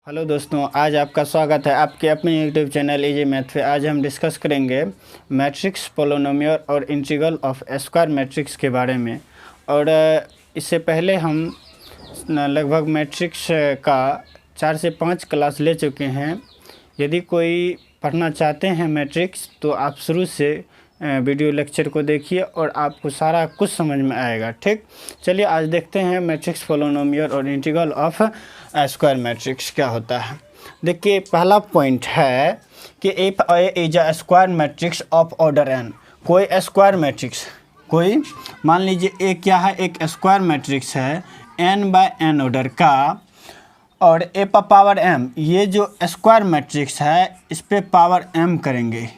Hello दोस्तों, आज आपका स्वागत है आपके अपने यूट्यूब चैनल इजी मैथ पे। आज हम डिस्कस करेंगे मैट्रिक्स, पोलिनोमियल और इंटीग्रल ऑफ स्क्वायर मैट्रिक्स के बारे में। और इससे पहले हम लगभग मैट्रिक्स का 4 से 5 क्लास ले चुके हैं। यदि कोई पढ़ना चाहते हैं मैट्रिक्स तो आप शुरू से वीडियो लेक्चर को देखिए और आपको सारा कुछ समझ में आएगा। ठीक, चलिए आज देखते हैं मैट्रिक्स, पोलिनोमियल और इंटीग्रल ऑफ स्क्वायर मैट्रिक्स क्या होता है। देखिए, पहला पॉइंट है कि if A is a square matrix of order n. कोई स्क्वायर मैट्रिक्स, कोई मान लीजिए ए क्या है, एक स्क्वायर मैट्रिक्स है n बाय n ऑर्डर का, और ए पर पावर m, ये जो स्क्वायर मैट्रिक्स है इस पे पावर m करेंगे,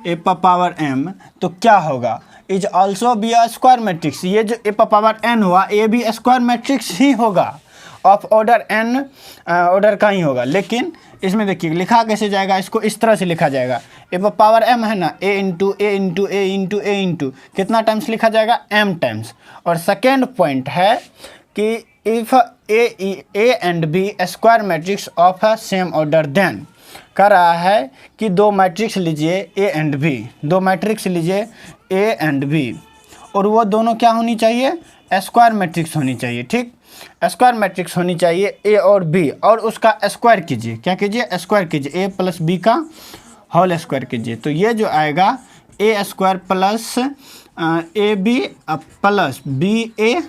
ए पर पावर m, तो क्या होगा, is also be a square matrix. ये जो ए पर पावर n हुआ ये भी स्क्वायर मैट्रिक्स ही होगा, ऑफ ऑर्डर n ऑर्डर का ही होगा। लेकिन इसमें देखिए लिखा कैसे जाएगा, इसको इस तरह से लिखा जाएगा, ए पर पावर m है ना, a into A into A into A into कितना टाइम्स लिखा जाएगा, m टाइम्स। और सेकेंड पॉइंट है कि if A and B square matrix of a same order then, कह रहा है कि दो मैट्रिक्स लीजिए ए एंड बी, दो मैट्रिक्स लीजिए ए एंड बी, और वो दोनों क्या होनी चाहिए, स्क्वायर मैट्रिक्स होनी चाहिए। ठीक, स्क्वायर मैट्रिक्स होनी चाहिए ए और बी, और उसका स्क्वायर कीजिए, क्या कीजिए, स्क्वायर कीजिए, ए प्लस बी का होल स्क्वायर कीजिए। तो ये जो आएगा a square plus a B plus b a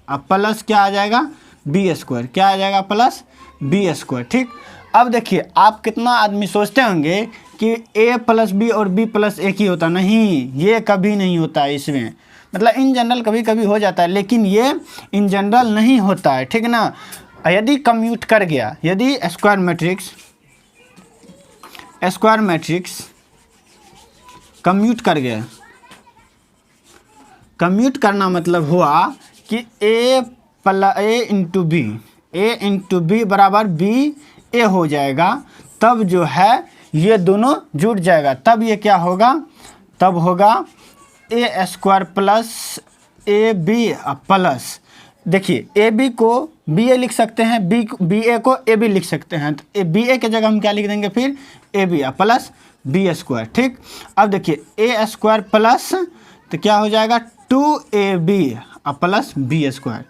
plus क्या आ जाएगा, बी स्क्वायर, क्या आ जाएगा, प्लस बी स्क्वायर। ठीक, अब देखिए आप कितना आदमी सोचते होंगे कि a प्लस बी और b प्लस ए की होता, नहीं, ये कभी नहीं होता है इसमें, मतलब इन जनरल कभी कभी हो जाता है लेकिन ये इन जनरल नहीं होता है। ठीक ना, यदि कम्यूट कर गया, यदि स्क्वायर मैट्रिक्स कम्यूट कर गया, कम्यूट करना मतलब हुआ कि ए इंटू बी, ए इंटू बी बराबर बी ए हो जाएगा, तब जो है ये दोनों जुड़ जाएगा, तब ये क्या होगा, तब होगा a square plus a B plus, देखिए ए बी को बी ए लिख सकते हैं, बी ए को ए बी लिख सकते हैं, तो बी ए के जगह हम क्या लिख देंगे फिर, A B plus B square. ठीक, अब देखिए ए स्क्वायर प्लस, तो क्या हो जाएगा 2ab प्लस बी स्क्वायर।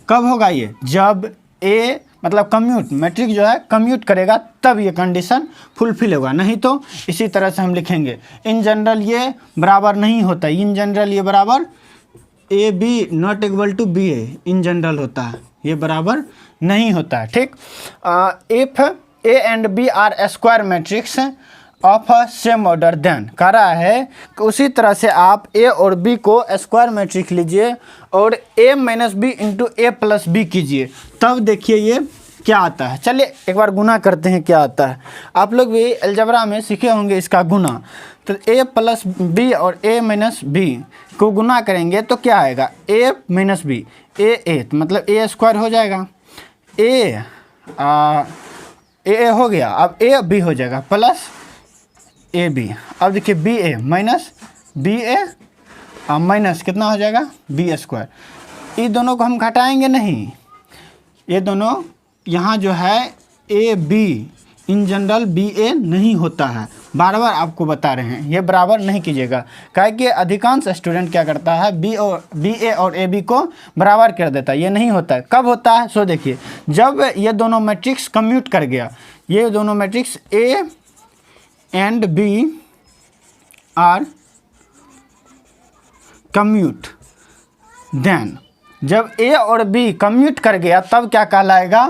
कब होगा ये, जब ए मतलब कम्यूट मैट्रिक्स जो है कम्यूट करेगा तब ये कंडीशन फुलफिल होगा, नहीं तो इसी तरह से हम लिखेंगे। इन जनरल ये बराबर नहीं होता, इन जनरल ये बराबर A B not equal to B A, in general होता है, ये बराबर नहीं होता है। ठीक, if A and B are square matrix of same order then, कह रहा है कि उसी तरह से आप ए और बी को स्क्वायर मैट्रिक्स लीजिए और ए माइनस बी इंटू ए प्लस बी कीजिए, तब देखिए ये क्या आता है। चलिए एक बार गुना करते हैं क्या आता है। आप लोग भी अलजेब्रा में सीखे होंगे इसका गुना, तो ए प्लस बी और ए माइनस बी को गुना करेंगे तो क्या आएगा, ए माइनस बी, ए मतलब ए स्क्वायर हो जाएगा, ए हो गया, अब ए बी हो जाएगा प्लस ए बी। अब देखिए B A minus B A minus कितना हो जाएगा, बी स्क्वायर। ये दोनों को हम घटाएंगे नहीं, ये दोनों यहाँ जो है a b, in general b a नहीं होता है, बार बार आपको बता रहे हैं, ये बराबर नहीं कीजिएगा। काहे कि अधिकांश स्टूडेंट क्या करता है, बी ए और ए बी को बराबर कर देता है, ये नहीं होता है। कब होता है, सो देखिए जब ये दोनों मैट्रिक्स कम्यूट कर गया, ये दोनों matrix A and B are commute, then जब ए और बी कम्यूट कर गया तब क्या कहलाएगा,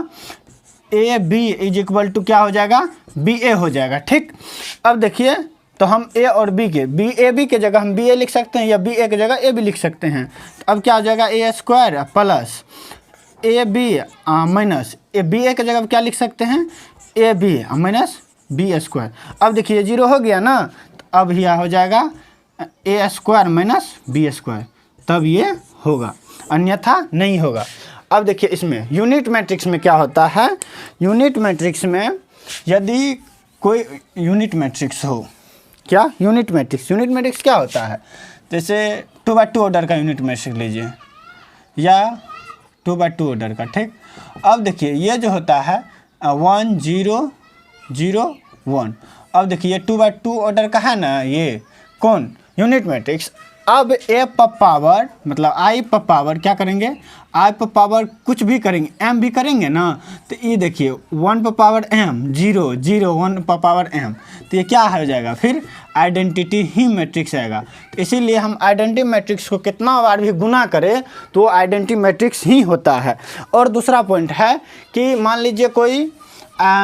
A B is equal to क्या हो जाएगा, बी ए हो जाएगा। ठीक, अब देखिए तो हम ए और बी के, बी ए बी के जगह हम बी ए लिख सकते हैं या बी ए के जगह ए बी लिख सकते हैं। तो अब क्या हो जाएगा, a square plus a b minus a b a के जगह क्या लिख सकते हैं, a b minus b square. अब देखिए ये जीरो हो गया ना, तो अब यह हो जाएगा a square minus b square, तब ये होगा, अन्यथा नहीं होगा। अब देखिए इसमें यूनिट मैट्रिक्स में क्या होता है, यूनिट मैट्रिक्स में यदि कोई यूनिट मैट्रिक्स हो, क्या यूनिट मैट्रिक्स क्या होता है, जैसे 2x2 ऑर्डर का यूनिट मैट्रिक्स लीजिए या 2x2 ऑर्डर का। ठीक, अब देखिए ये जो होता है 1 0 0 1। अब देखिए 2/2 ऑर्डर का है ना, ये कौन यूनिट मैट्रिक्स। अब ए पावर मतलब आई पावर क्या करेंगे, आई पावर कुछ भी करेंगे, एम भी करेंगे ना, तो ये देखिए 1 पावर एम 0 0 1 पावर एम, तो ये क्या हो जाएगा, फिर आइडेंटिटी ही मैट्रिक्स आएगा। तो इसीलिए हम आइडेंटिटी मैट्रिक्स को कितना बार भी गुना करें तो वो आइडेंटिटी मैट्रिक्स ही होता है। और दूसरा पॉइंट है कि मान लीजिए कोई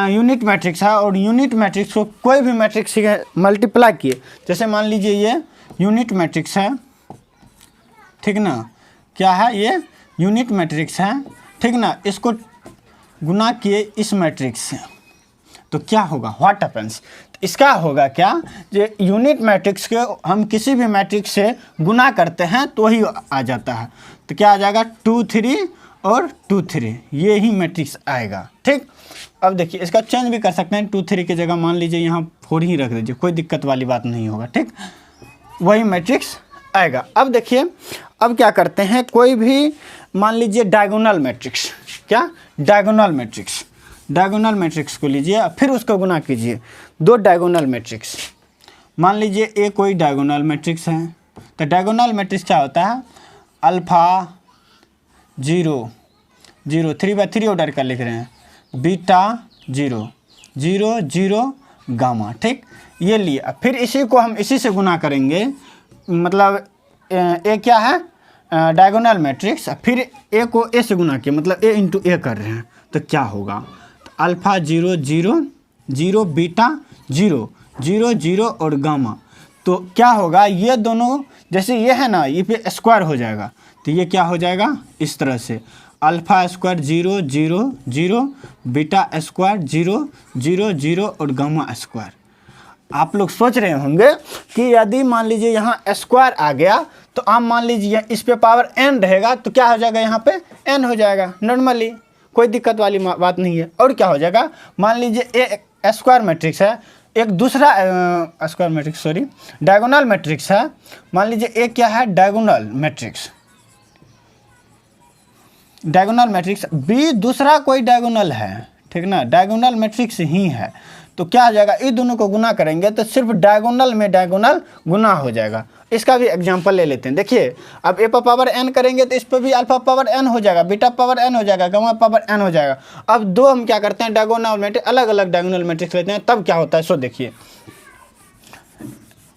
यूनिट मैट्रिक्स है और यूनिट मैट्रिक्स को कोई भी मैट्रिक्स से मल्टीप्लाई किए, जैसे मान लीजिए ये यूनिट मैट्रिक्स है, ठीक ना, क्या है ये यूनिट मैट्रिक्स है, ठीक ना, इसको गुना किए इस मैट्रिक्स से, तो क्या होगा, व्हाट हैपेंस, इसका होगा क्या, जो यूनिट मैट्रिक्स के हम किसी भी मैट्रिक्स से गुना करते हैं तो ही आ जाता है, तो क्या आ जाएगा 2 3 और 2 3, ये ही मैट्रिक्स आएगा। ठीक, अब देखिए इसका चेंज भी कर सकते हैं, 2 3 की जगह मान लीजिए यहाँ 4 ही रख दीजिए, कोई दिक्कत वाली बात नहीं होगा। ठीक, वही मैट्रिक्स आएगा। अब देखिए अब क्या करते हैं, कोई भी मान लीजिए डायगोनल मैट्रिक्स, क्या डायगोनल मैट्रिक्स, डायगोनल मैट्रिक्स को लीजिए फिर उसको गुना कीजिए, दो डायगोनल मैट्रिक्स, मान लीजिए ए कोई डायगोनल मैट्रिक्स है, तो डायगोनल मैट्रिक्स क्या होता है, अल्फा 0 0 3/3 ऑर्डर का लिख रहे हैं, बीटा 0 0 0 गामा। ठीक, ये लिए फिर इसी को हम इसी से गुना करेंगे, मतलब ए क्या है डायगोनल मैट्रिक्स, फिर ए को ए से गुना किया, मतलब ए इंटू ए कर रहे हैं, तो क्या होगा, तो अल्फा 0 0 0 बीटा 0 0 0 और गामा, तो क्या होगा, ये दोनों जैसे ये है ना, ये पे स्क्वायर हो जाएगा, तो ये क्या हो जाएगा इस तरह से, अल्फा स्क्वायर 0 0 0 बीटा स्क्वायर 0 0 0 और गामा स्क्वायर। आप लोग सोच रहे होंगे कि यदि मान लीजिए यहाँ स्क्वायर आ गया तो आप मान लीजिए इस पे पावर n रहेगा तो क्या हो जाएगा, यहाँ पे n हो जाएगा नॉर्मली, कोई दिक्कत वाली बात नहीं है। और क्या हो जाएगा, मान लीजिए ए स्क्वायर मैट्रिक्स है, एक दूसरा square matrix sorry diagonal matrix है, मान लीजिए ए क्या है diagonal matrix, diagonal matrix B दूसरा कोई डायगोनल है, ठीक ना, डायगोनल मैट्रिक्स ही है, तो क्या हो जाएगा, ये दोनों को गुना करेंगे तो सिर्फ डायगोनल में डायगोनल गुना हो जाएगा। इसका भी एग्जांपल ले लेते हैं, देखिए अब ए पावर n करेंगे तो इस पर भी अल्फा पावर n हो जाएगा, बीटा पावर n हो जाएगा, गामा पावर n हो जाएगा। अब दो हम क्या करते हैं डायगोनल मैट्रिक्स, अलग अलग डायगोनल मैट्रिक्स लेते हैं, तब क्या होता है सो देखिए,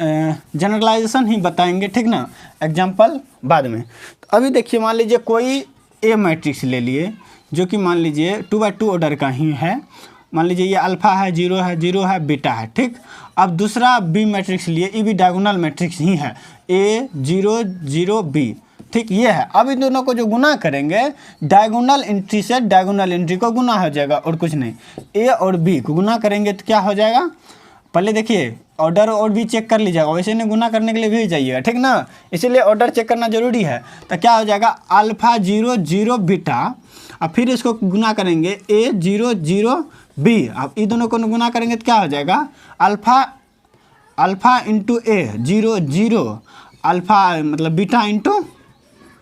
जनरलाइजेशन ही बताएंगे, ठीक ना, एग्जाम्पल बाद में। तो अभी देखिए मान लीजिए कोई ए मैट्रिक्स ले लिए जो कि मान लीजिए 2/2 ऑर्डर का ही है, मान लीजिए ये अल्फा है 0 है बीटा है। ठीक, अब दूसरा बी मैट्रिक्स लिए, ये भी डायगोनल मैट्रिक्स ही है, ए 0 0 बी। ठीक, ये है। अब इन दोनों को जो गुना करेंगे डायगोनल एंट्री से डायगोनल एंट्री को गुना हो जाएगा और कुछ नहीं, ए और बी को गुना करेंगे तो क्या हो जाएगा, पहले देखिए ऑर्डर और भी चेक कर लीजिएगा, वैसे नहीं गुना करने के लिए भी जाइएगा, ठीक ना, इसीलिए ऑर्डर चेक करना जरूरी है। तो क्या हो जाएगा अल्फा 0 0 बीटा, अब फिर इसको गुना करेंगे ए 0 0 बी, अब इन दोनों को गुना करेंगे तो क्या हो जाएगा अल्फा इंटू ए 0 0 अल्फा मतलब बीटा इंटू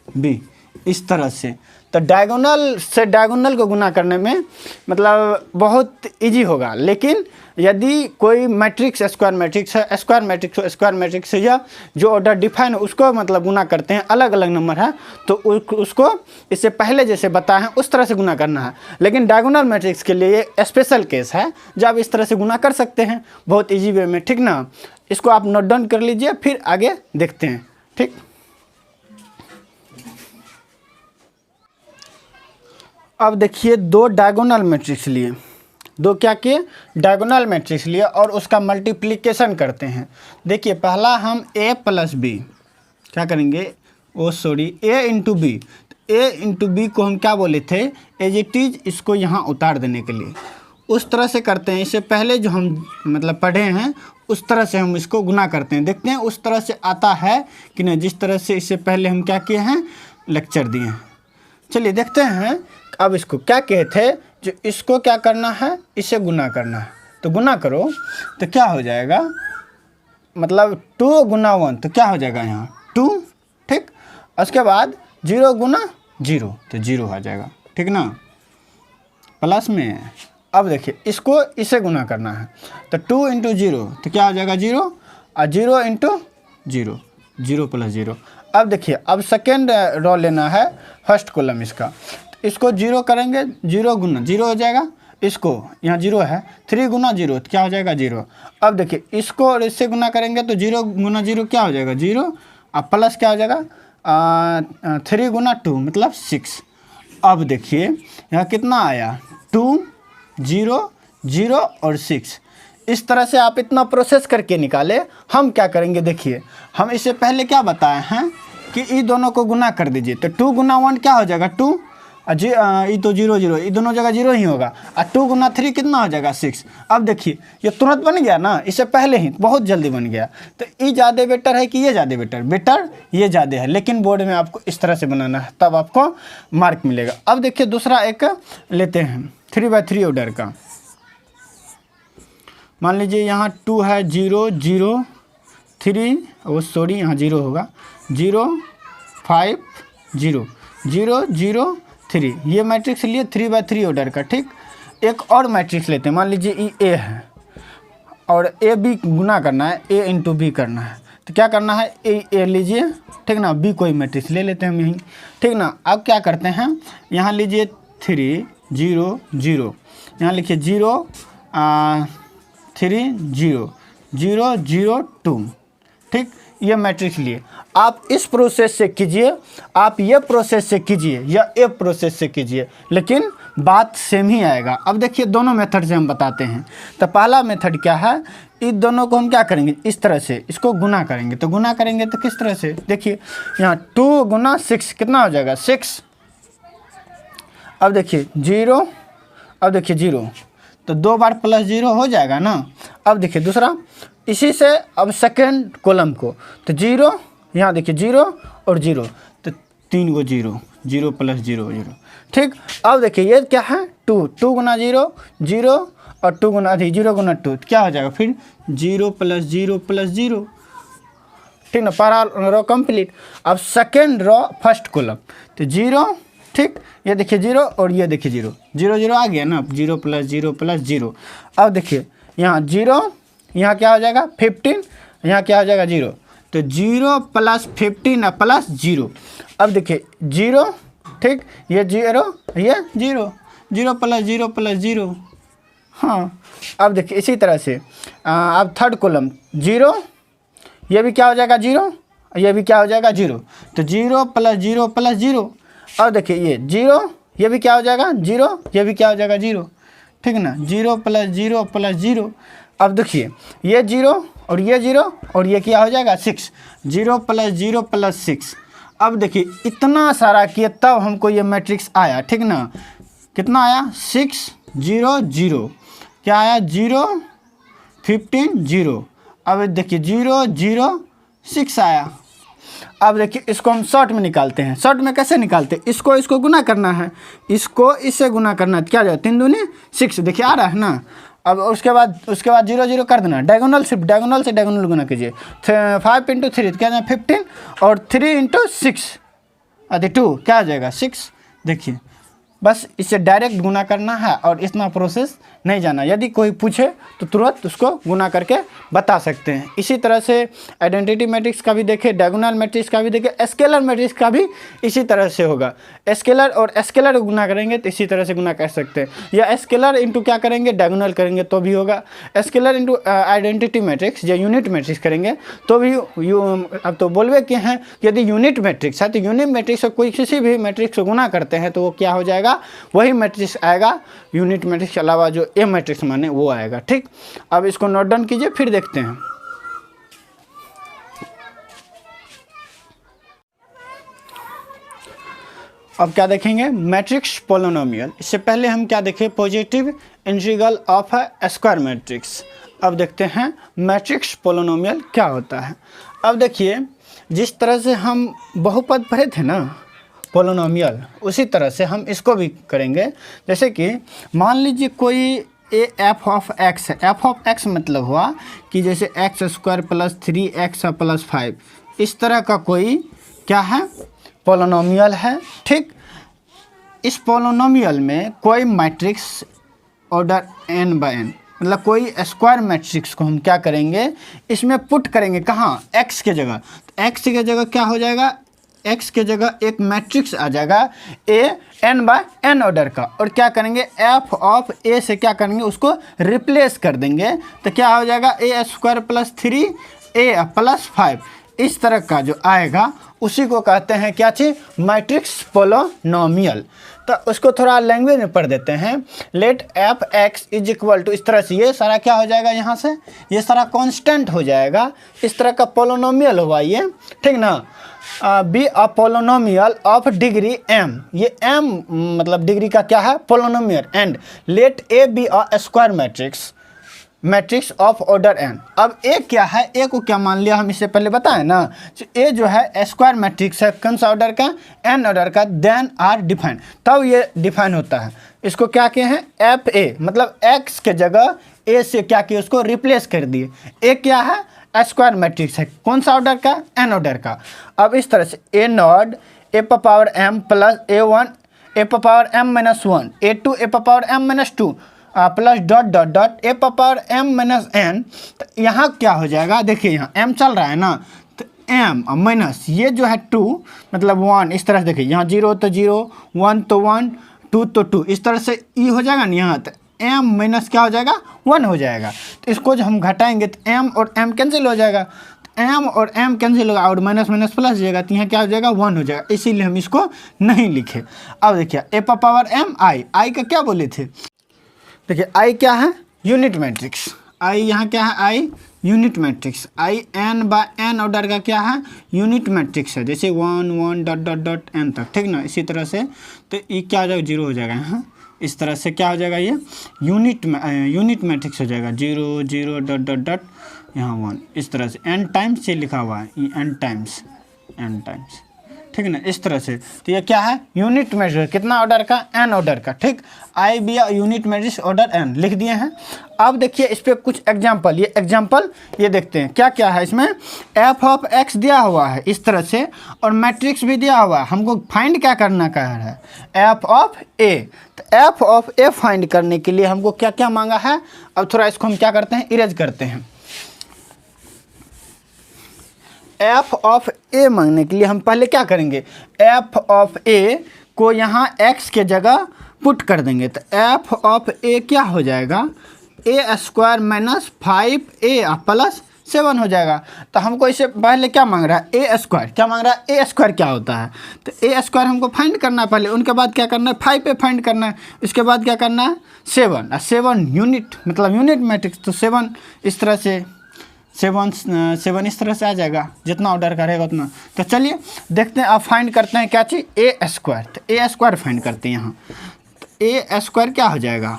बी, इस तरह से। तो डायगोनल से डायगोनल को गुना करने में मतलब बहुत इजी होगा, लेकिन यदि कोई मैट्रिक्स स्क्वायर मैट्रिक्स है, स्क्वायर मैट्रिक्स है या जो ऑर्डर डिफाइन है उसको मतलब गुना करते हैं, अलग अलग नंबर है तो उसको इससे पहले जैसे बताए हैं उस तरह से गुना करना है। लेकिन डायगोनल मैट्रिक्स के लिए स्पेशल केस है जो आप इस तरह से गुना कर सकते हैं बहुत ईजी वे में, ठीक ना। इसको आप नोट डाउन कर लीजिए, फिर आगे देखते हैं। ठीक, अब देखिए दो डायगोनल मैट्रिक्स लिए, दो क्या किए डायगोनल मैट्रिक्स लिए और उसका मल्टीप्लिकेशन करते हैं। देखिए पहला हम a प्लस बी क्या करेंगे, ए इंटू बी, ए इंटू बी को हम क्या बोले थे एज इट इज, इसको यहाँ उतार देने के लिए उस तरह से करते हैं। इससे पहले जो हम मतलब पढ़े हैं उस तरह से हम इसको गुना करते हैं, देखते हैं उस तरह से आता है कि नहीं, जिस तरह से इससे पहले हम क्या किए हैं लेक्चर दिए हैं। चलिए देखते हैं। अब इसको क्या कहे थे, जो इसको क्या करना है इसे गुना करना है, तो गुना करो तो क्या हो जाएगा, मतलब 2 गुना 1 तो क्या हो जाएगा यहाँ 2। ठीक, उसके बाद 0 गुना 0 तो 0 आ जाएगा, ठीक ना, प्लस में। अब देखिए इसको इसे गुना करना है, तो 2 इंटू 0 तो क्या हो जाएगा 0, और 0 इंटू 0, 0 प्लस 0। अब देखिए अब सेकेंड रो लेना है फर्स्ट कॉलम इसका, इसको 0 करेंगे, 0 गुना 0 हो जाएगा, इसको यहाँ 0 है, 3 गुना 0 तो क्या हो जाएगा 0। अब देखिए इसको और इससे गुना करेंगे तो 0 गुना 0 क्या हो जाएगा 0, अब प्लस क्या हो जाएगा 3 गुना 2 मतलब 6। अब देखिए यहाँ कितना आया 2, 0, 0 और 6। इस तरह से आप इतना प्रोसेस करके निकाले। हम क्या करेंगे देखिए, हम इससे पहले क्या बताए हैं कि ये दोनों को गुना कर दीजिए, तो 2 गुना 1 क्या हो जाएगा 2, ये तो 0 0, ये दोनों जगह 0 ही होगा, और 2 गुना 3 कितना हो जाएगा 6। अब देखिए ये तुरंत बन गया ना, इससे पहले ही बहुत जल्दी बन गया। तो ये ज़्यादा बेटर है कि ये ज़्यादा बेटर ये ज़्यादा है, लेकिन बोर्ड में आपको इस तरह से बनाना है, तब आपको मार्क मिलेगा। अब देखिए दूसरा एक लेते हैं 3/3 ऑर्डर का। मान लीजिए यहाँ 2 है, 0 0 3, वो सॉरी यहाँ 0 होगा, 0 5 0 0 0 3, ये मैट्रिक्स लिए 3/3 ऑर्डर का। ठीक, एक और मैट्रिक्स लेते हैं, मान लीजिए ये ए है और ए बी गुना करना है, ए इंटू बी करना है, तो क्या करना है ए लीजिए, ठीक ना, बी कोई मैट्रिक्स ले लेते हैं हम यहीं, ठीक ना। अब क्या करते हैं, यहाँ लीजिए 3 0 0, यहाँ लिखिए 0 3 0 0 0 2, ठीक, ये मैट्रिक्स लिए। आप इस प्रोसेस से कीजिए, आप ये प्रोसेस से कीजिए, या ये प्रोसेस से कीजिए, लेकिन बात सेम ही आएगा। अब देखिए दोनों मेथड से हम बताते हैं। तो पहला मेथड क्या है, इन दोनों को हम क्या करेंगे, इस तरह से इसको गुना करेंगे। तो गुना करेंगे तो किस तरह से, देखिए यहाँ 2 गुना 6 कितना हो जाएगा 6। अब देखिए 0, अब देखिए 0, तो 2 बार प्लस 0 हो जाएगा ना। अब देखिए दूसरा, इसी से अब सेकेंड कॉलम को, तो 0, यहाँ देखिए 0 और 0, तो 3 गो 0, 0 प्लस 0 0, ठीक। अब देखिए ये क्या है 2 गुना 0 0 और 2 गुना 0 गुना 2 तो क्या हो जाएगा फिर 0 प्लस 0 प्लस 0, ठीक ना, पहला रो कंप्लीट। अब सेकेंड रो फर्स्ट कॉलम, तो 0, ठीक, ये देखिए 0 और ये देखिए 0 0 0 आ गया ना, 0 प्लस 0 प्लस 0। अब देखिए यहाँ 0, यहाँ क्या हो जाएगा 15, यहाँ क्या हो जाएगा 0, तो 0 प्लस 15 प्लस 0। अब देखिए 0, ठीक, ये 0 ये 0 0 प्लस 0 प्लस 0, हाँ। अब देखिए इसी तरह से अब थर्ड कॉलम 0, ये भी क्या हो जाएगा 0, ये भी क्या हो जाएगा 0, तो 0 प्लस 0 प्लस 0। अब देखिए ये 0, ये भी क्या हो जाएगा 0, ये भी क्या हो जाएगा 0, ठीक ना, 0 प्लस 0 प्लस 0। अब देखिए ये 0 और ये 0 और ये क्या हो जाएगा 6, 0 प्लस 0 प्लस 6। अब देखिए इतना सारा किए तब हमको ये मैट्रिक्स आया, ठीक ना, कितना आया 6 0 0, क्या आया 0 15 0। अब देखिए 0 0 6 आया। अब देखिए इसको हम शॉर्ट में निकालते हैं। शॉर्ट में कैसे निकालते हैं, इसको गुना करना है, इसको इससे गुना करना है, क्या जाए 3 दूनी 6, देखिए आ रहा है ना। अब उसके बाद 0 0 कर देना, डायगोनल सिर्फ डायगोनल से डायगोनल गुना कीजिए, 5 इंटू 3 क्या जाए 15 और 3 इंटू 6 अरे 2 क्या आ जाएगा 6। देखिए बस इससे डायरेक्ट गुना करना है और इतना प्रोसेस नहीं जाना। यदि कोई पूछे तो तुरंत उसको गुना करके बता सकते हैं। इसी तरह से आइडेंटिटी मैट्रिक्स का भी देखें, डायगोनल मैट्रिक्स का भी देखें, स्केलर मैट्रिक्स का भी इसी तरह से होगा। स्केलर और स्केलर गुना करेंगे तो इसी तरह से गुना कर सकते हैं, या स्केलर इंटू क्या करेंगे डायगोनल करेंगे तो भी होगा। स्केलर इंटू आइडेंटिटी मैट्रिक्स या यूनिट मैट्रिक्स करेंगे तो भी अब तो बोलवे के हैं यदि यूनिट मैट्रिक्स है तो यूनिट मैट्रिक्स को कोई किसी भी मैट्रिक्स को गुना करते हैं तो वो क्या हो जाएगा, वही मैट्रिक्स आएगा। यूनिट मैट्रिक्स के अलावा जो ए मैट्रिक्स माने वो आएगा, ठीक। अब इसको नोट डाउन कीजिए, फिर देखते हैं। अब क्या देखेंगे, मैट्रिक्स पोलिनोमियल। इससे पहले हम क्या देखें, positive integral of a square matrix. अब देखते हैं मैट्रिक्स पोलिनोमियल क्या होता है। अब देखिए जिस तरह से हम बहुपद पढ़े थे ना पोलिनोमियल, उसी तरह से हम इसको भी करेंगे। जैसे कि मान लीजिए कोई एफ ऑफ एक्स है। एफ ऑफ एक्स मतलब हुआ कि जैसे x square plus 3x plus 5, इस तरह का कोई क्या है पोलिनोमियल है, ठीक। इस पोलिनोमियल में कोई matrix order n by n, मतलब कोई स्क्वायर मैट्रिक्स को हम क्या करेंगे, इसमें पुट करेंगे कहाँ, x के जगह। तो x के जगह क्या हो जाएगा, x के जगह एक मैट्रिक्स आ जाएगा a n by n order का, और क्या करेंगे f ऑफ a से क्या करेंगे, उसको रिप्लेस कर देंगे। तो क्या हो जाएगा, a square plus 3a plus 5, इस तरह का जो आएगा उसी को कहते हैं क्या चीज़, मैट्रिक्स पोलोनोमियल। तो उसको थोड़ा लैंग्वेज में पढ़ देते हैं। Let f x is equal to, इस तरह से ये सारा क्या हो जाएगा, यहाँ से ये सारा कांस्टेंट हो जाएगा, इस तरह का पोलोनोमियल हुआ ये, ठीक ना। Be a polynomial of degree m, ये m मतलब डिग्री का क्या है, polynomial. And let A be a square matrix of order n। अब ए क्या है, ए को क्या मान लिया हम, इससे पहले बताएं ना, ए जो है स्क्वायर मैट्रिक्स है, कौन सा ऑर्डर का, n ऑर्डर का, देन आर डिफाइन, तब ये डिफाइन होता है। इसको क्या किए हैं, एफ ए मतलब x के जगह a से क्या किए, उसको रिप्लेस कर दिए। ए क्या है, स्क्वायर मैट्रिक्स है, कौन सा ऑर्डर का, n ऑर्डर का। अब इस तरह से a not a power m plus a1 a power m minus 1 a2 a power m minus 2 plus dot dot dot a power m minus n। तो यहाँ क्या हो जाएगा, देखिए यहाँ m चल रहा है ना, तो m माइनस ये जो है 2 मतलब 1, इस तरह से देखिए यहाँ 0 तो 0, 1 तो 1, 2 तो 2, इस तरह से e हो जाएगा ना यहाँ, तो m माइनस क्या हो जाएगा, 1 हो जाएगा। तो इसको जब हम घटाएंगे तो m और m कैंसिल हो जाएगा, तो m और m कैंसिल होगा और माइनस माइनस प्लस हो जाएगा, तो यहाँ क्या हो जाएगा, 1 हो जाएगा, इसीलिए हम इसको नहीं लिखे। अब देखिए ए पावर m i का क्या बोले थे, देखिए i क्या है, यूनिट मैट्रिक्स, i यहाँ क्या है, i unit matrix, i n by n order का क्या है, यूनिट मैट्रिक्स है, जैसे 1 1 डॉट डॉट डॉट n तक, ठीक ना। इसी तरह से तो ये क्या हो जाएगा, 0 हो जाएगा यहाँ, इस तरह से क्या हो जाएगा, ये यूनिट मैट्रिक्स हो जाएगा, 0 0 डॉट डॉट डॉट यहाँ 1, इस तरह से n टाइम्स ये लिखा हुआ है, ये n टाइम्स, ठीक ना, इस तरह से। तो ये क्या है, यूनिट मैट्रिक्स, कितना ऑर्डर का, n ऑर्डर का, ठीक। I be unit matrix order n लिख दिए हैं। अब देखिए इस पर कुछ एग्जाम्पल, ये एग्जाम्पल ये देखते हैं क्या क्या है इसमें। f ऑफ x दिया हुआ है इस तरह से, और मैट्रिक्स भी दिया हुआ है, हमको फाइंड क्या करना का है, f ऑफ a। तो f ऑफ a फाइंड करने के लिए हमको क्या क्या मांगा है, अब थोड़ा इसको हम क्या करते हैं, इरेज करते हैं। f ऑफ a मांगने के लिए हम पहले क्या करेंगे, f ऑफ a को यहाँ x के जगह पुट कर देंगे। तो f ऑफ a क्या हो जाएगा, a square minus 5a plus 7 हो जाएगा। तो हमको इससे पहले क्या मांग रहा है, a स्क्वायर, क्या मांग रहा है, a स्क्वायर क्या होता है, तो a स्क्वायर हमको फाइंड करना है पहले, उनके बाद क्या करना है, 5 पे फाइंड करना है, उसके बाद क्या करना है 7, 7 यूनिट मतलब यूनिट मैट्रिक्स, तो 7 इस तरह से 7 इस तरह से आ जाएगा, जितना ऑर्डर करेगा उतना। तो चलिए देखते हैं, अब फाइंड करते हैं क्या चीज़, ए स्क्वायर। तो ए स्क्वायर फाइंड करते हैं यहाँ, तो ए स्क्वायर क्या हो जाएगा,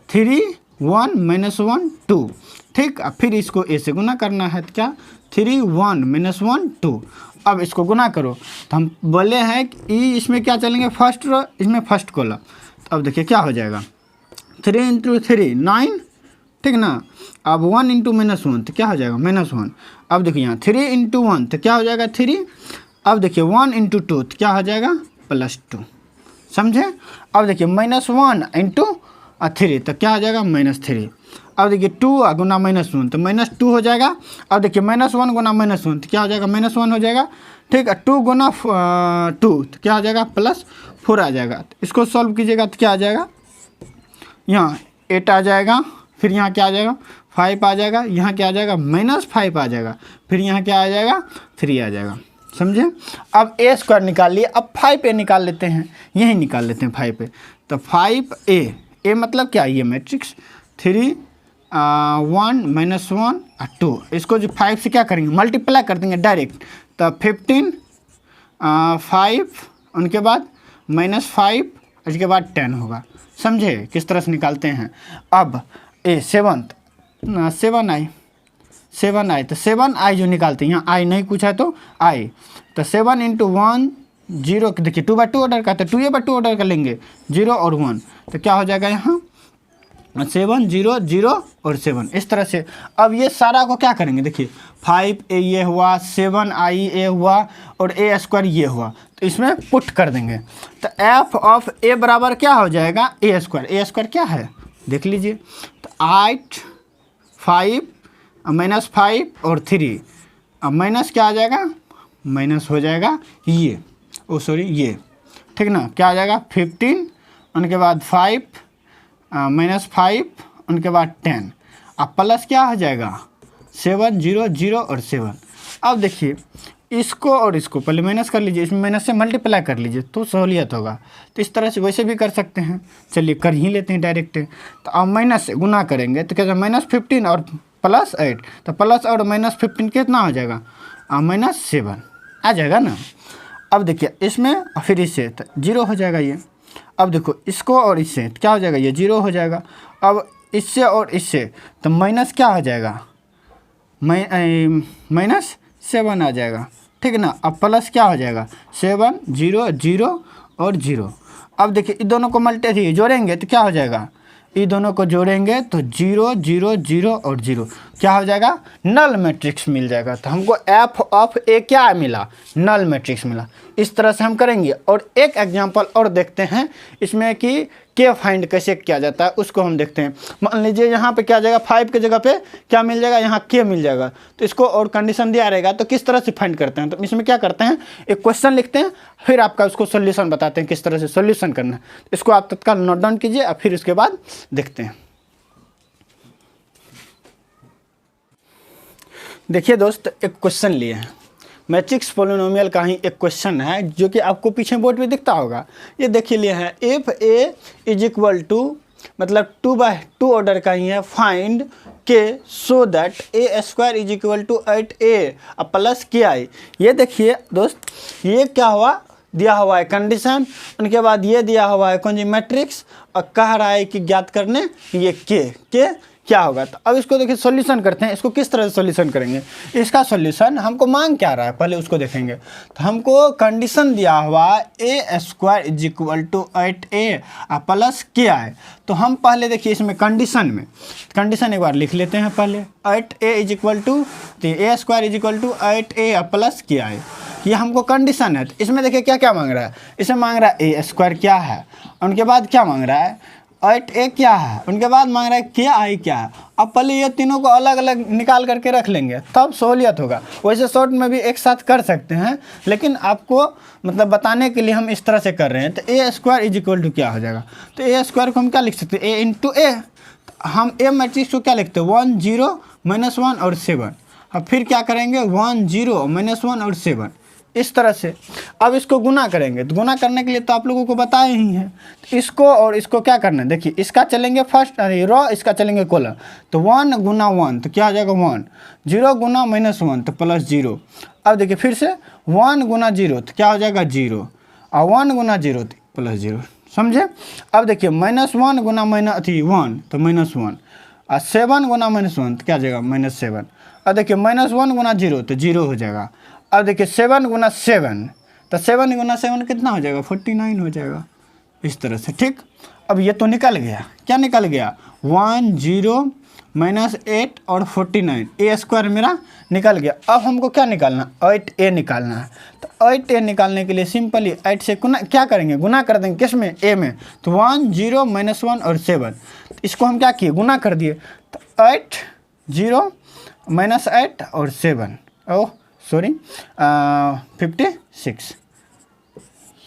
3 1 माइनस 1 2, ठीक। अब फिर इसको ए से गुना करना है, तो क्या 3 1 माइनस 1 2, अब इसको गुना करो। तो हम बोले हैं कि इसमें क्या चलेंगे, फर्स्ट रो, इसमें फर्स्ट कॉलम। तो अब देखिए क्या हो जाएगा, 3 इंटू 3 9, ठीक ना। अब 1 इंटू माइनस 1 तो क्या हो जाएगा, -1। अब देखिए यहाँ 3 इंटू 1 तो क्या हो जाएगा 3। अब देखिए 1 इंटू 2 तो क्या हो जाएगा +2, समझे। अब देखिए -1 इंटू 3 तो क्या हो जाएगा -3। अब देखिए 2 गुना -1 तो -2 हो जाएगा। अब देखिए -1 गुना -1 तो क्या हो जाएगा, -1 हो जाएगा, ठीक है। 2 गुना 2 तो क्या हो जाएगा, +4 आ जाएगा। तो इसको सॉल्व कीजिएगा तो क्या आ जाएगा, यहाँ 8 आ जाएगा, फिर यहाँ क्या आ जाएगा 5 आ जाएगा, यहाँ क्या आ जाएगा -5 आ जाएगा, फिर यहाँ क्या आ जाएगा 3 आ जाएगा, समझे। अब ए स्क्वायर निकाल लिए, अब 5a निकाल लेते हैं, यही निकाल लेते हैं 5a। तो 5a मतलब क्या, ये मैट्रिक्स 3 1 -1 2, इसको जो 5 से क्या करेंगे मल्टीप्लाई कर देंगे डायरेक्ट। तो 15 5 उनके बाद -5 उसके बाद 10 होगा, समझे किस तरह से निकालते हैं। अब ए 7 आई, तो 7i जो निकालते हैं, यहाँ आई नहीं पूछा है तो आई, तो 7 इंटू 1 0, देखिए 2/2 ऑर्डर का, तो 2a/2 ऑर्डर का लेंगे 0 और 1, तो क्या हो जाएगा यहाँ 7 0 0 और 7, इस तरह से। अब ये सारा को क्या करेंगे, देखिए 5a ये हुआ, 7i ये हुआ और a स्क्वायर ये हुआ, तो इसमें पुट कर देंगे। तो f ऑफ a बराबर क्या हो जाएगा, a स्क्वायर क्या है देख लीजिए। तो 8, 5 -5 और 3, अब माइनस क्या आ जाएगा, माइनस हो जाएगा ये, ओ सॉरी ये, ठीक ना, क्या आ जाएगा 15, उनके बाद 5 -5, उनके बाद 10, अब प्लस क्या हो जाएगा 7 0 0 और 7। अब देखिए इसको और इसको पहले माइनस कर लीजिए, इसमें माइनस से मल्टीप्लाई कर लीजिए तो सहूलियत होगा। तो इस तरह से वैसे भी कर सकते हैं, चलिए कर ही लेते हैं डायरेक्ट। तो अब माइनस से गुना करेंगे तो क्या -15 और +8, तो प्लस और -15 कितना हो जाएगा -7 आ जाएगा ना। अब देखिए इसमें फिर इससे तो 0 हो जाएगा ये। अब देखो इसको और इससे क्या हो जाएगा, ये 0 हो जाएगा। अब इससे और इससे तो माइनस क्या हो जाएगा, -7 आ जाएगा, ठीक ना। अब प्लस क्या हो जाएगा 7 0 0 और 0। अब देखिए इन दोनों को मल्टी जोड़ेंगे तो क्या हो जाएगा, इन दोनों को जोड़ेंगे तो 0 0 0 और 0 क्या हो जाएगा, नल मैट्रिक्स मिल जाएगा। तो हमको एफ ऑफ ए क्या मिला, नल मैट्रिक्स मिला। इस तरह से हम करेंगे। और एक एग्जांपल और देखते हैं इसमें कि के फाइंड कैसे किया जाता है, उसको हम देखते हैं। मान लीजिए यहाँ पे क्या जाएगा, 5 के जगह पे क्या मिल जाएगा, यहाँ के मिल जाएगा। तो इसको और कंडीशन दिया रहेगा तो किस तरह से फाइंड करते हैं। तो इसमें क्या करते हैं, एक क्वेश्चन लिखते हैं, फिर आपका उसको सोल्यूशन बताते हैं किस तरह से सोल्यूशन करना है। इसको आप तत्काल नोट डाउन कीजिए और फिर उसके बाद देखते हैं। देखिए दोस्त, एक क्वेश्चन लिए हैं, मैट्रिक्स पोलिनोमियल का ही एक क्वेश्चन है जो कि आपको पीछे बोर्ड पे दिखता होगा। ये देखिए लिए हैं, if A is equal to, मतलब 2/2 ऑर्डर का ही है, find k so that a² is equal to 8a plus k I. ये देखिए दोस्त, ये क्या हुआ, दिया हुआ है कंडीशन, उनके बाद ये दिया हुआ है कौन जी मैट्रिक्स, और कह रहा है कि ज्ञात करने ये के क्या होगा। तो अब इसको देखिए सॉल्यूशन करते हैं। इसको किस तरह से सॉल्यूशन करेंगे, इसका सॉल्यूशन हमको मांग क्या रहा है पहले उसको देखेंगे। तो हमको कंडीशन दिया हुआ a² is equal to 8a plus k आई। तो हम पहले देखिए इसमें कंडीशन एक बार लिख लेते हैं पहले, 8a इज इक्वल टू, तो a² is equal to 8a plus k I, ये हमको कंडीशन है। तो इसमें देखिए क्या क्या मांग रहा है, इसमें मांग रहा है a² क्या है, उनके बाद क्या मांग रहा है 8a क्या है, उनके बाद मांग रहा है के आई क्या है। अब पहले ये तीनों को अलग अलग निकाल करके रख लेंगे तब सहूलियत होगा। वैसे शॉर्ट में भी एक साथ कर सकते हैं, लेकिन आपको मतलब बताने के लिए हम इस तरह से कर रहे हैं। तो a² इज इक्वल टू क्या हो जाएगा, तो a² को हम क्या लिख सकते हैं, a इंटू ए। हम ए मैट्रिक्स को क्या लिखते हैं 1 0 -1 और 7। अब फिर क्या करेंगे 1 0 -1 और 7, इस तरह से। अब इसको गुना करेंगे, तो गुना करने के लिए तो आप लोगों को बताए ही हैं। तो इसको और इसको क्या करना है, देखिए इसका चलेंगे फर्स्ट रो, इसका चलेंगे कॉलम। तो 1 गुना 1 तो क्या हो जाएगा 1, 0 गुना -1 तो +0। अब देखिए फिर से 1 गुना 0 तो क्या हो जाएगा 0, और 1 गुना 0 तो +0, समझे। अब देखिए -1 गुना 1 तो -1, और 7 गुना -1 तो क्या हो जाएगा -7। अब देखिए -1 गुना 0 तो 0 हो जाएगा। अब देखिए 7 गुना 7 तो 7 गुना 7 कितना हो जाएगा 49 हो जाएगा, इस तरह से, ठीक। अब ये तो निकल गया, क्या निकल गया 1 0 -8 और 49, a² मेरा निकल गया। अब हमको क्या निकालना, 8a निकालना है। तो 8a निकालने के लिए सिंपली 8 से गुना क्या करेंगे, गुना कर देंगे किस में, a में। तो 1 0 -1 और 7, इसको हम क्या किए गुना कर दिए। तो 8 0 -8 और 7, ओह सॉरी 56,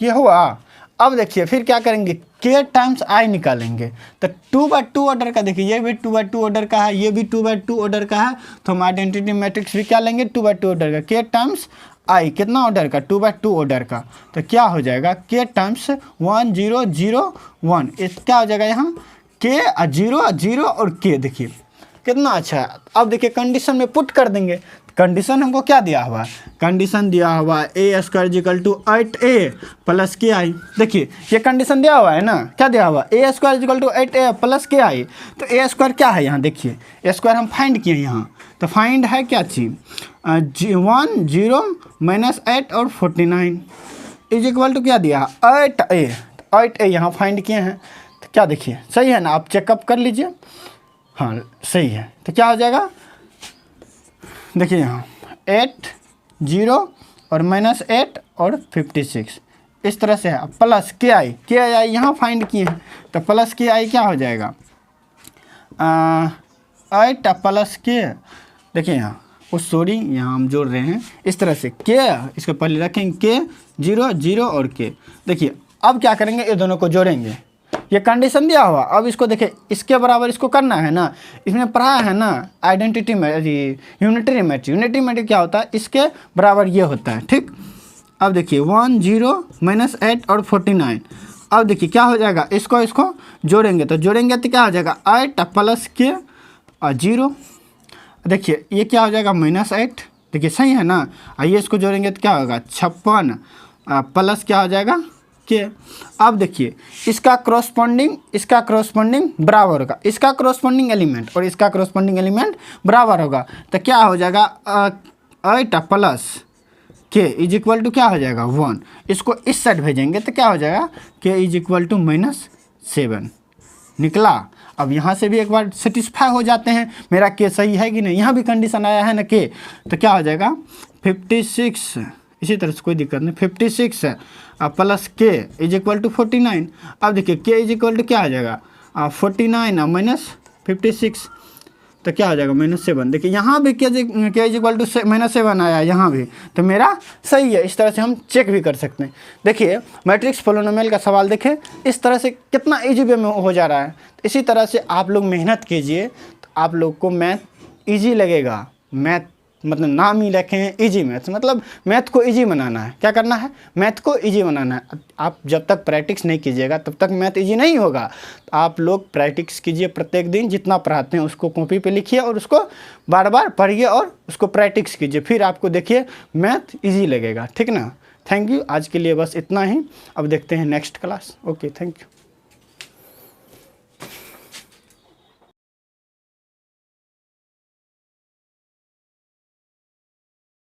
ये हुआ। अब देखिए फिर क्या करेंगे, के टाइम्स आई निकालेंगे। तो 2/2 ऑर्डर का, देखिए ये भी 2/2 ऑर्डर का है, ये भी 2/2 ऑर्डर का है। तो हम आइडेंटिटी मैट्रिक्स भी क्या लेंगे 2/2 ऑर्डर का। के टाइम्स आई कितना ऑर्डर का 2/2 ऑर्डर का, तो क्या हो जाएगा के टाइम्स 1 0 0 1, इस क्या हो जाएगा यहाँ के 0 0 और के, देखिए कितना अच्छा है। अब देखिए कंडीशन में पुट कर देंगे। कंडीशन हमको क्या दिया हुआ है, कंडीशन दिया हुआ है a² equal to 8a plus k आई। देखिए ये कंडीशन दिया हुआ है ना, क्या दिया हुआ है a² equal to 8a plus k आई। तो a² क्या है यहाँ, देखिए a² हम फाइंड किए यहाँ। तो फाइंड है क्या चीज़ 1 0 -8 और 49 इज इक्वल टू क्या दिया 8a यहाँ फाइंड किए हैं। तो क्या देखिए सही है ना, आप चेकअप कर लीजिए, हाँ सही है। तो क्या हो जाएगा, देखिए यहाँ 8 0 और -8 और 56, इस तरह से है। प्लस के आई यहाँ फाइंड किए हैं, तो प्लस के आई क्या हो जाएगा 8 प्लस के, देखिए यहाँ सॉरी यहाँ हम जोड़ रहे हैं इस तरह से, के इसके पहले रखेंगे के 0 0 और के। देखिए अब क्या करेंगे, ये दोनों को जोड़ेंगे, ये कंडीशन दिया हुआ। अब इसको देखिए इसके बराबर इसको करना है ना, इसमें पढ़ा है ना आइडेंटिटी में यूनिटरी मैट्रिक्स। यूनिटरी मैट्रिक्स क्या होता है, इसके बराबर ये होता है, ठीक। अब देखिए 1 0 -8 और 49। अब देखिए क्या हो जाएगा, इसको जोड़ेंगे तो तो क्या हो जाएगा 8 प्लस के और 0। देखिए ये क्या हो जाएगा -8, देखिए सही है ना। आइए इसको जोड़ेंगे तो क्या होगा 56 प्लस क्या हो जाएगा के। अब देखिए इसका करस्पॉन्डिंग बराबर होगा, इसका करस्पॉन्डिंग एलिमेंट और इसका करस्पॉन्डिंग एलिमेंट बराबर होगा, तो क्या हो जाएगा 8 प्लस के इज इक्वल टू क्या हो जाएगा 1। इसको इस साइड भेजेंगे तो क्या हो जाएगा के इज इक्वल टू -7 निकला। अब यहाँ से भी एक बार सेटिस्फाई हो जाते हैं मेरा के सही है कि नहीं, यहाँ भी कंडीशन आया है ना के, तो क्या हो जाएगा 56, इसी तरह से कोई दिक्कत नहीं, 56 प्लस के इज इक्वल टू 49। अब देखिए के इज इक्वल टू क्या आ जाएगा 49 -56, तो क्या हो जाएगा -7। देखिए यहाँ भी के इज इक्वल टू -7 आया यहाँ भी, तो मेरा सही है। इस तरह से हम चेक भी कर सकते हैं। देखिए मैट्रिक्स पोलिनोमियल का सवाल देखें इस तरह से कितना ईजी वे में हो जा रहा है। इसी तरह से आप लोग मेहनत कीजिए तो आप लोग को मैथ ईजी लगेगा। मैथ मतलब नाम ही रखें इजी मैथ, मतलब मैथ को इजी बनाना है। क्या करना है, मैथ को इजी बनाना है। आप जब तक प्रैक्टिस नहीं कीजिएगा तब तक मैथ इजी नहीं होगा। तो आप लोग प्रैक्टिस कीजिए, प्रत्येक दिन जितना पढ़ाते हैं उसको कॉपी पे लिखिए और उसको बार बार पढ़िए और उसको प्रैक्टिस कीजिए, फिर आपको देखिए मैथ इजी लगेगा, ठीक ना। थैंक यू, आज के लिए बस इतना ही। अब देखते हैं next class. Okay, thank you.